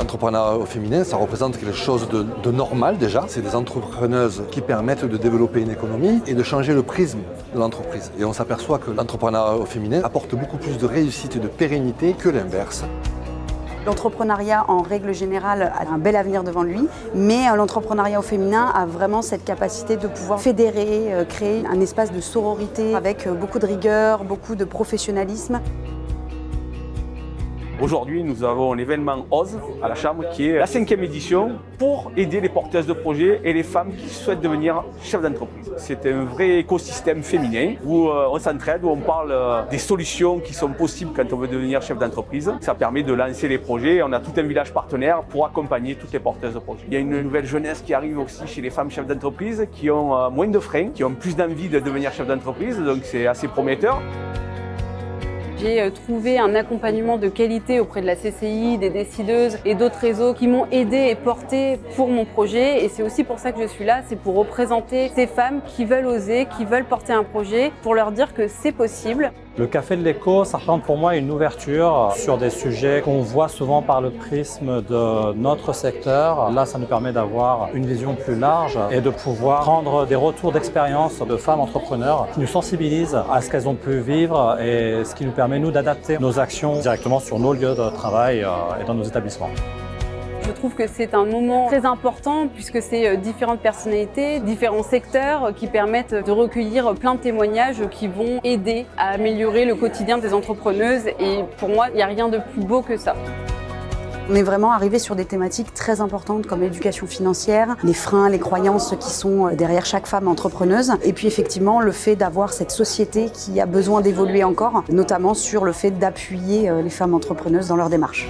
L'entrepreneuriat au féminin, ça représente quelque chose de normal déjà. C'est des entrepreneuses qui permettent de développer une économie et de changer le prisme de l'entreprise. Et on s'aperçoit que l'entrepreneuriat au féminin apporte beaucoup plus de réussite et de pérennité que l'inverse. L'entrepreneuriat, en règle générale, a un bel avenir devant lui, mais l'entrepreneuriat au féminin a vraiment cette capacité de pouvoir fédérer, créer un espace de sororité avec beaucoup de rigueur, beaucoup de professionnalisme. Aujourd'hui, nous avons l'événement OSE à la Chambre qui est la 5e édition pour aider les porteuses de projets et les femmes qui souhaitent devenir chefs d'entreprise. C'est un vrai écosystème féminin où on s'entraide, où on parle des solutions qui sont possibles quand on veut devenir chef d'entreprise. Ça permet de lancer les projets. On a tout un village partenaire pour accompagner toutes les porteuses de projets. Il y a une nouvelle jeunesse qui arrive aussi chez les femmes chefs d'entreprise qui ont moins de freins, qui ont plus d'envie de devenir chef d'entreprise, donc c'est assez prometteur. J'ai trouvé un accompagnement de qualité auprès de la CCI, des décideuses et d'autres réseaux qui m'ont aidé et porté pour mon projet. Et c'est aussi pour ça que je suis là, c'est pour représenter ces femmes qui veulent oser, qui veulent porter un projet, pour leur dire que c'est possible. Le Café de l'Écho, ça représente pour moi une ouverture sur des sujets qu'on voit souvent par le prisme de notre secteur. Là, ça nous permet d'avoir une vision plus large et de pouvoir prendre des retours d'expérience de femmes entrepreneurs qui nous sensibilisent à ce qu'elles ont pu vivre et ce qui nous permet, nous, d'adapter nos actions directement sur nos lieux de travail et dans nos établissements. Je trouve que c'est un moment très important puisque c'est différentes personnalités, différents secteurs qui permettent de recueillir plein de témoignages qui vont aider à améliorer le quotidien des entrepreneuses et pour moi, il n'y a rien de plus beau que ça. On est vraiment arrivé sur des thématiques très importantes comme l'éducation financière, les freins, les croyances qui sont derrière chaque femme entrepreneuse et puis effectivement le fait d'avoir cette société qui a besoin d'évoluer encore, notamment sur le fait d'appuyer les femmes entrepreneuses dans leur démarche.